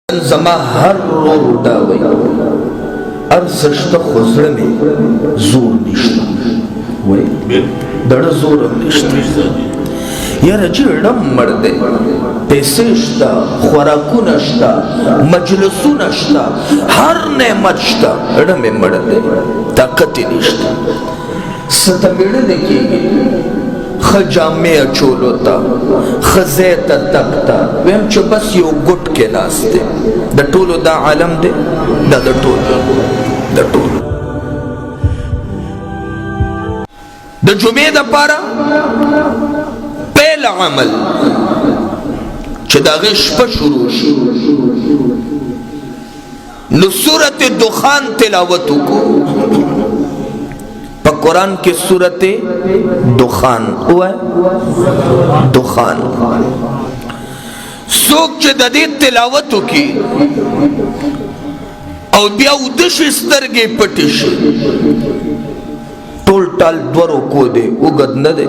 زما هر رو داوی ارزشت خزر میں زور نشتا وی دڑ زور نشتا یار جیڑم مردے پیسشتا خوراکو نشتا مجلسو نشتا ہر نعمت شتا اڑم مردے طاقتی نشتا ستا میڑنے کی گئی خجامے اچولو تا خزیتا تکتا ویم چو بس یو گٹ کے ناستے دا ٹولو دا عالم دے دا ٹولو دا جمعہ دا پارا پہلا عمل چھ دا غش پا شروع نو سورت دخان تلاوتو کو پا قرآن کی سورت دخان ہوا ہے دخان سوک چه دا دی تلاوتو کی او بیا ادش استرگی پتش ٹول ٹال دو رکو دے اگد ندے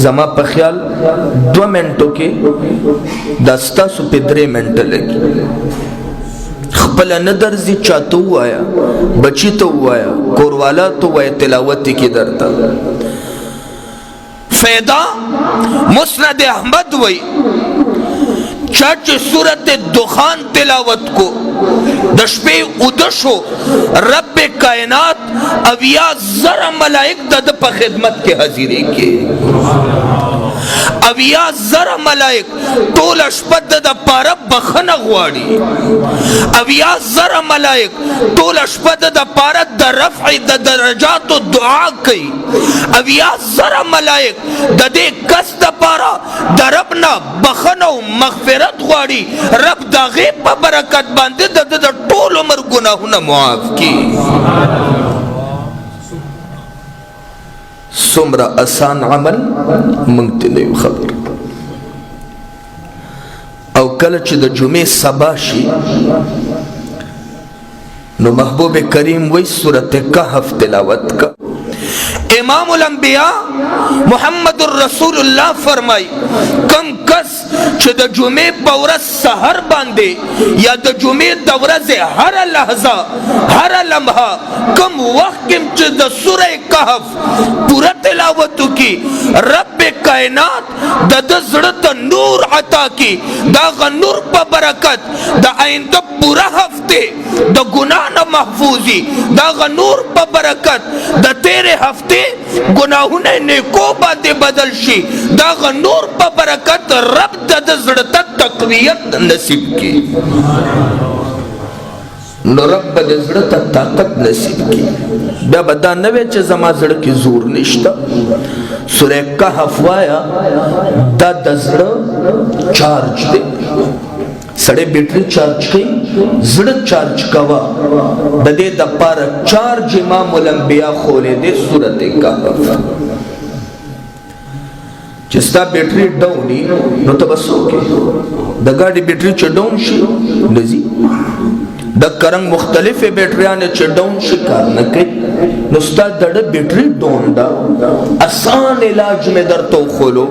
زما پا خیال 2 منٹو کے دستا سو پہ 3 منٹ لگی خپل ندرزی چاہتو آیا بچی تو آیا کوروالا تو آیا تلاوتی کی درتا فیدہ مسند احمد وی چاچ سورت دخان تلاوت کو دشپے ادشو رب کائنات اویا ذرا ملائک دد پا خدمت کے حضیرے کے اویا ذرا ملائک طول اشپد دا پارا بخن غواری اویا ذرا ملائک طول اشپد دا پارا دا رفع دا درجات و دعا کئی اویا ذرا ملائک دا دے کس دا پارا دا ربنا بخن و مغفرت غواری رب دا غیب پا برکت باندے دا دا طول عمر گناہونا معاف کی سمرا آسان عمل منگتے نہیں خبر او کلچ دا جمعہ سباشی نو محبوب کریم وی سورت کہف تلاوت کا امام الانبیاء محمد الرسول اللہ فرمائی کم کس چھ دا جمعہ پورس سہر باندے یا دا جمعہ دورز ہر لحظہ ہر لمحہ کم وقت کم چھ دا سورہ کہف پورا تلاوتو کی رب کائنات دا دزڑت نور عطا کی دا غنور پا برکت دا آئندہ پورا ہفتے دا گناہ نہ محفوظی دا غنور پا برکت دا تیرے ہفتے گناہونے نیکو باندے بدل شی دا غنور پا برکت رب دا دزڑتا تقویت نصیب کی نو رب دا دزڑتا طاقت نصیب کی بیا بدا نوے چه زما زڑ کی زور نشتا سورہ کہف وایا دا دزڑ چارج دے سڑے بیٹری چارج کی زڑ چارج کوا دا دے دا پارا چارج امام الانبیاء کھولے دے سورت کہف چستا بیٹری ڈاؤنی نو تبسو کے دا گاڑی بیٹری چا ڈاؤن شی نزی دا کرنگ مختلف بیٹریانے چا ڈاؤن شکار نکے نستا دڑ بیٹری ڈاؤن دا آسان علاج میں در تو کھولو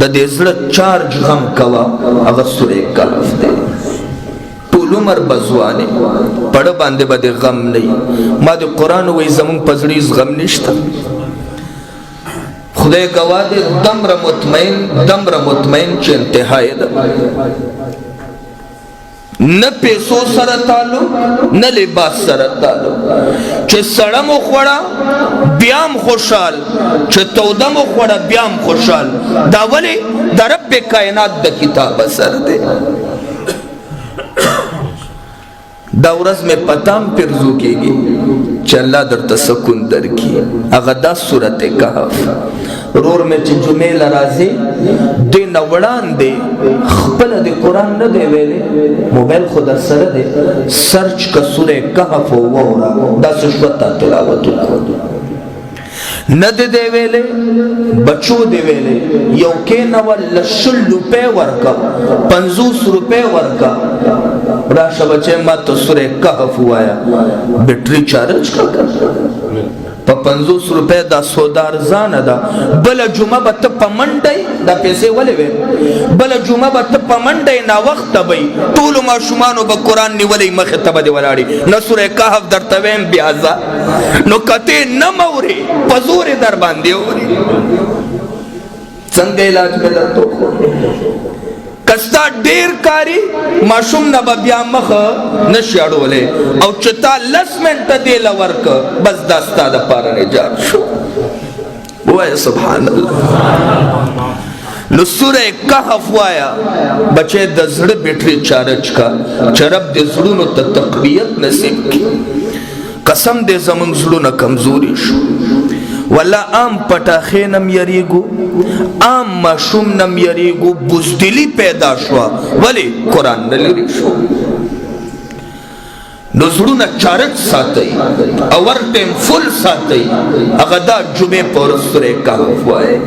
دا دے زڑ چارج غم کوا اگر سورے کہف دے طول عمر بزوانے پڑھ باندے بدے غم نہیں ما دے قرآن وی زمان پزڑیز غم نشتا خدای گواہ دے دمر مطمئن چھ انتہائی دا نہ پیسو سرطالو نہ لباس سرطالو چھ سڑم اخوڑا بیام خوشحال چھ تودم اخوڑا بیام خوشحال دا ولی دا رب کائنات دا کتاب اثر دے دا ورز میں پتام پرزو کی گی چھ اللہ در تسکن در کی اغدا صورت کہف رور میں چھ جمعہ لرازی دے نوڑان دے خپل دے قرآن نہ دے ویلے موبیل خدا سر دے سرچ کا سورہ کہف وورا دا سشوتا تلاوتو کو نہ دے ویلے بچو دے ویلے یو کے نوال لشل روپے ورکا 50 روپے ورکا راشا بچے ما تو سورہ کہف ہوایا بیٹری چارج کا کر پا 50 روپے دا سودار زان دا بل جمعه بت پمنډي دا پیسې ولې وې بل جمعه بت پمنډي نا وخت بې ټول ما شومانو به قران نیولې مخه ته به ولاړی نو سورې کهف درته ویم بیا نو کته نه موري پزور در باندې وری څنګه علاج به درته کستا ډیر کاری ماشوم نه بیا مخ نشاړولې او چتا لس منټه دی لورک بس داستا د پاره نجات شو وای سبحان الله نو سورہ کہف وایا بچے د زړه بیٹری چارج کا چرب د زړونو ته تقویت نصیب کی قسم دې زمونږ زړونه کمزوري شو ولا عام پټاخې نم یریګو عام ماشوم نم یریګو بزدلی پیدا شو ولی قرآن نه لري شو نو زړونه چارج ساتي اور ټیم فل ساتي هغه دا جمعه پر سورہ کہف وای